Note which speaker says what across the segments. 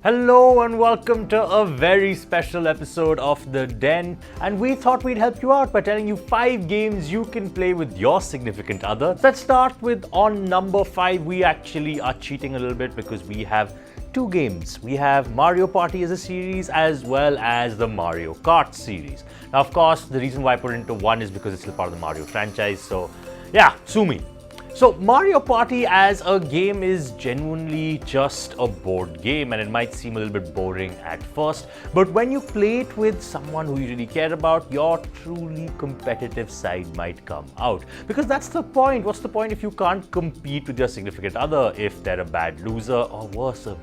Speaker 1: Hello and welcome to a very special episode of The Den, and we thought we'd help you out by telling you 5 games you can play with your significant other. Let's start with on number 5. We actually are cheating a little bit because we have 2 games. We have Mario Party as a series as well as the Mario Kart series. Now of course the reason why I put it into one is because it's still part of the Mario franchise, so yeah, sue me. So Mario Party as a game is genuinely just a board game, and it might seem a little bit boring at first, but when you play it with someone who you really care about, your truly competitive side might come out. Because that's the point. What's the point if you can't compete with your significant other? If they're a bad loser or worse, a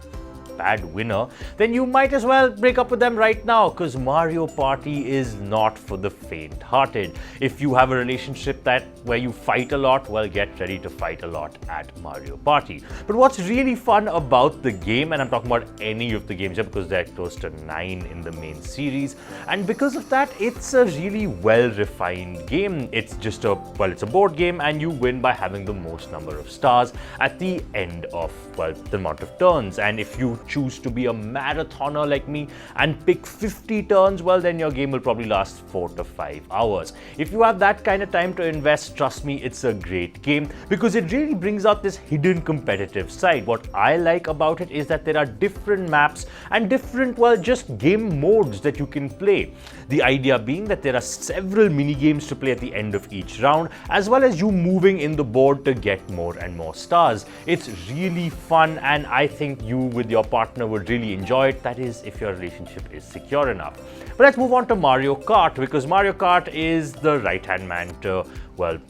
Speaker 1: bad winner, then you might as well break up with them right now, because Mario Party is not for the faint-hearted. If you have a relationship where you fight a lot, well, get ready to fight a lot at Mario Party. But what's really fun about the game, and I'm talking about any of the games here because there are close to 9 in the main series, and because of that, it's a really well-refined game. It's just it's a board game, and you win by having the most number of stars at the end of, the amount of turns. And if you choose to be a marathoner like me and pick 50 turns, well, then your game will probably last 4 to 5 hours. If you have that kind of time to invest, trust me, it's a great game because it really brings out this hidden competitive side. What I like about it is that there are different maps and different, just game modes that you can play. The idea being that there are several mini games to play at the end of each round, as well as you moving in the board to get more and more stars. It's really fun, and I think you with your partner would really enjoy it. That is, if your relationship is secure enough. But let's move on to Mario Kart, because Mario Kart is the right-hand man to,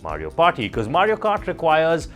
Speaker 1: Mario Party, because Mario Kart requires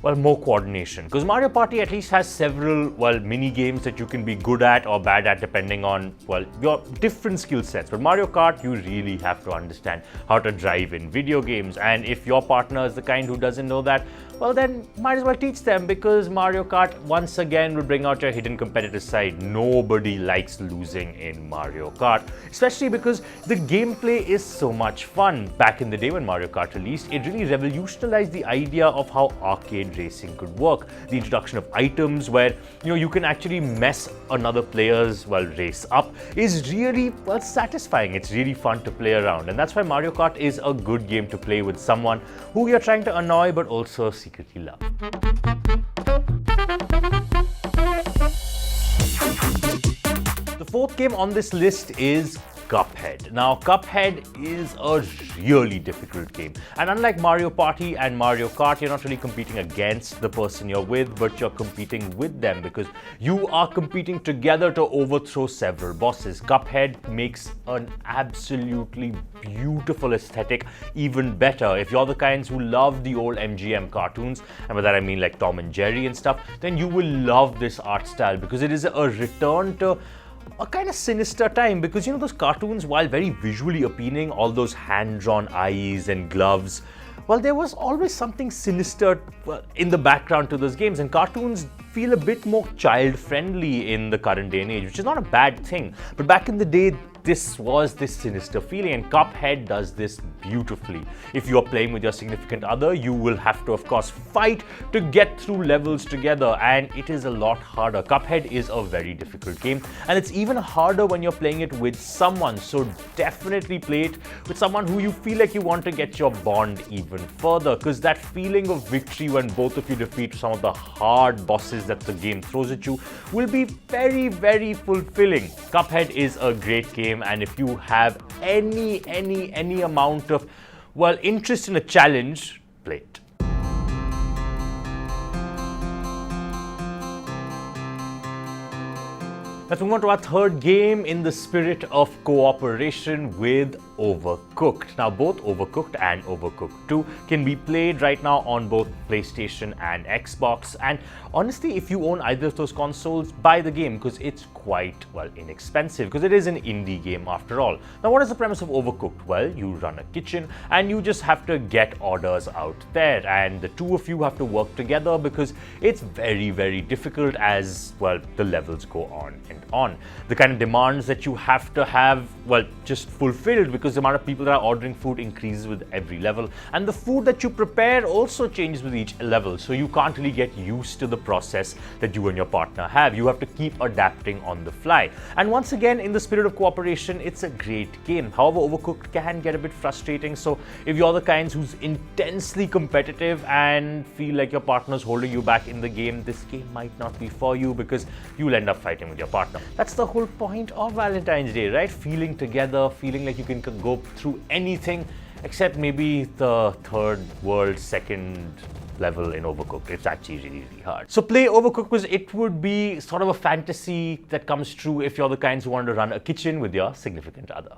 Speaker 1: more coordination. Because Mario Party at least has several, mini games that you can be good at or bad at depending on, your different skill sets. But Mario Kart, you really have to understand how to drive in video games. And if your partner is the kind who doesn't know that, well, then might as well teach them, because Mario Kart once again will bring out your hidden competitive side. Nobody likes losing in Mario Kart, especially because the gameplay is so much fun. Back in the day when Mario Kart released, it really revolutionized the idea of how arcade racing could work. The introduction of items where you can actually mess another player's race up is really satisfying. It's really fun to play around, and that's why Mario Kart is a good game to play with someone who you're trying to annoy but also secretly love. The 4th game on this list is Cuphead. Now, Cuphead is a really difficult game, and unlike Mario Party and Mario Kart, you're not really competing against the person you're with, but you're competing with them, because you are competing together to overthrow several bosses. Cuphead makes an absolutely beautiful aesthetic even better. If you're the kinds who love the old MGM cartoons, and by that I mean like Tom and Jerry and stuff, then you will love this art style, because it is a return to a kind of sinister time, because those cartoons, while very visually appealing, all those hand-drawn eyes and gloves, there was always something sinister in the background to those games, and cartoons feel a bit more child-friendly in the current day and age, which is not a bad thing. But back in the day, this was this sinister feeling, and Cuphead does this beautifully. If you are playing with your significant other, you will have to, of course, fight to get through levels together, and it is a lot harder. Cuphead is a very difficult game, and it's even harder when you're playing it with someone, so definitely play it with someone who you feel like you want to get your bond even further, because that feeling of victory when both of you defeat some of the hard bosses that the game throws at you will be very, very fulfilling. Cuphead is a great game, and if you have any amount of interest in a challenge, play it. Let's move on to our 3rd game in the spirit of cooperation with Overcooked. Now, both Overcooked and Overcooked 2 can be played right now on both PlayStation and Xbox. And honestly, if you own either of those consoles, buy the game, because it's quite, inexpensive, because it is an indie game after all. Now, what is the premise of Overcooked? Well, you run a kitchen and you just have to get orders out there, and the two of you have to work together, because it's very, very difficult as, the levels go on and went on. The kind of demands that you have to have, well, just fulfilled, because the amount of people that are ordering food increases with every level. And the food that you prepare also changes with each level. So you can't really get used to the process that you and your partner have. You have to keep adapting on the fly. And once again, in the spirit of cooperation, it's a great game. However, Overcooked can get a bit frustrating. So if you're the kinds who's intensely competitive and feel like your partner's holding you back in the game, this game might not be for you, because you'll end up fighting with your partner. That's the whole point of Valentine's Day, right? Feeling together, feeling like you can go through anything, except maybe the third world second level in Overcooked. It's actually really, really hard. So play Overcooked, because it would be sort of a fantasy that comes true if you're the kinds who want to run a kitchen with your significant other.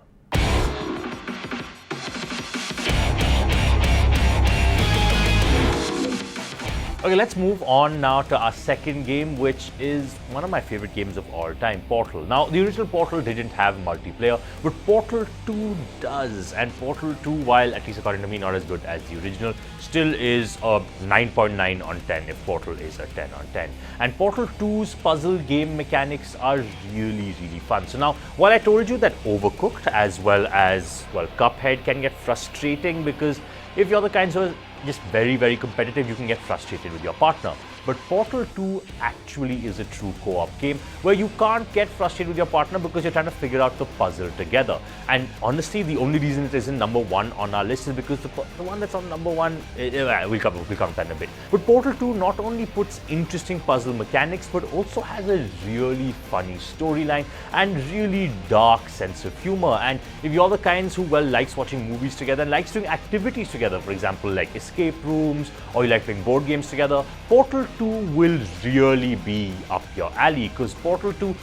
Speaker 1: Okay, let's move on now to our second game, which is one of my favorite games of all time, Portal. Now, the original Portal didn't have multiplayer, but Portal 2 does. And Portal 2, while at least according to me not as good as the original, still is a 9.9 on 10 if Portal is a 10 on 10. And Portal 2's puzzle game mechanics are really, really fun. So now, while I told you that Overcooked as well as, well, Cuphead can get frustrating, because if you're the kinds who are just very, very competitive, you can get frustrated with your partner. But Portal 2 actually is a true co-op game where you can't get frustrated with your partner because you're trying to figure out the puzzle together. And honestly, the only reason it isn't number one on our list is because the one that's on number one, we'll come to that in a bit. But Portal 2 not only puts interesting puzzle mechanics, but also has a really funny storyline and really dark sense of humor. And if you're the kinds who, well, likes watching movies together and likes doing activities together, for example, like escape rooms, or you like playing board games together, Portal 2 will really be up your alley, because Portal 2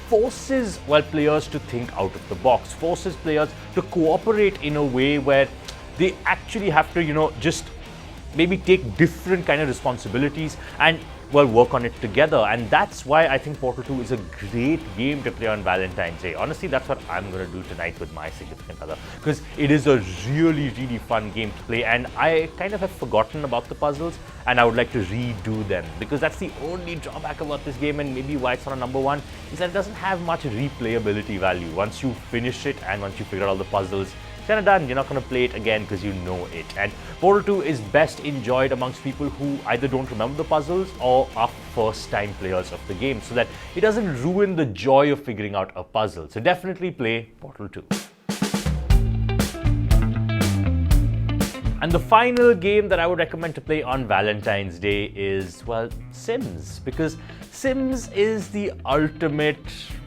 Speaker 1: forces, well, players to think out of the box, forces players to cooperate in a way where they actually have to, just maybe take different kind of responsibilities and, well, work on it together. And that's why I think Portal 2 is a great game to play on Valentine's Day. Honestly, that's what I'm going to do tonight with my significant other, because it is a really, really fun game to play. And I kind of have forgotten about the puzzles, and I would like to redo them, because that's the only drawback about this game, and maybe why it's on a number one, is that it doesn't have much replayability value. Once you finish it and once you figure out all the puzzles, it's kind of done. You're not going to play it again because you know it. And Portal 2 is best enjoyed amongst people who either don't remember the puzzles or are first-time players of the game, so that it doesn't ruin the joy of figuring out a puzzle. So definitely play Portal 2. And the final game that I would recommend to play on Valentine's Day is, well, Sims. Because Sims is the ultimate,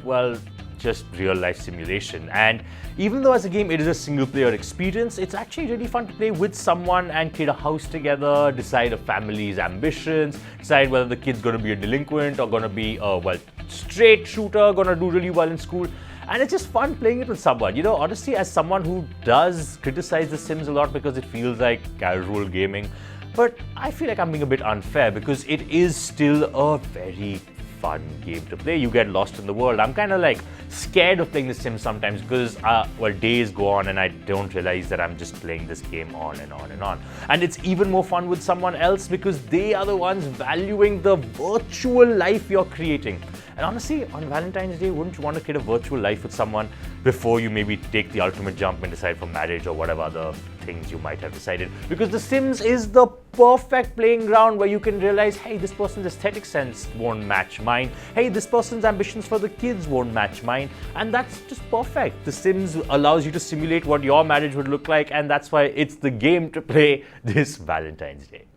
Speaker 1: well, just real-life simulation. And even though as a game it is a single-player experience, it's actually really fun to play with someone and create a house together, decide a family's ambitions, decide whether the kid's going to be a delinquent or going to be a, well, straight shooter, going to do really well in school. And it's just fun playing it with someone. Honestly, as someone who does criticize The Sims a lot because it feels like casual gaming, but I feel like I'm being a bit unfair, because it is still a very fun game to play. You get lost in the world. I'm kind of like scared of playing The Sims sometimes, because well, days go on and I don't realize that I'm just playing this game on and on and on. And it's even more fun with someone else, because they are the ones valuing the virtual life you're creating. And honestly, on Valentine's Day, wouldn't you want to create a virtual life with someone before you maybe take the ultimate jump and decide for marriage or whatever other things you might have decided? Because The Sims is the perfect playing ground where you can realize, hey, this person's aesthetic sense won't match mine. Hey, this person's ambitions for the kids won't match mine. And that's just perfect. The Sims allows you to simulate what your marriage would look like, and that's why it's the game to play this Valentine's Day.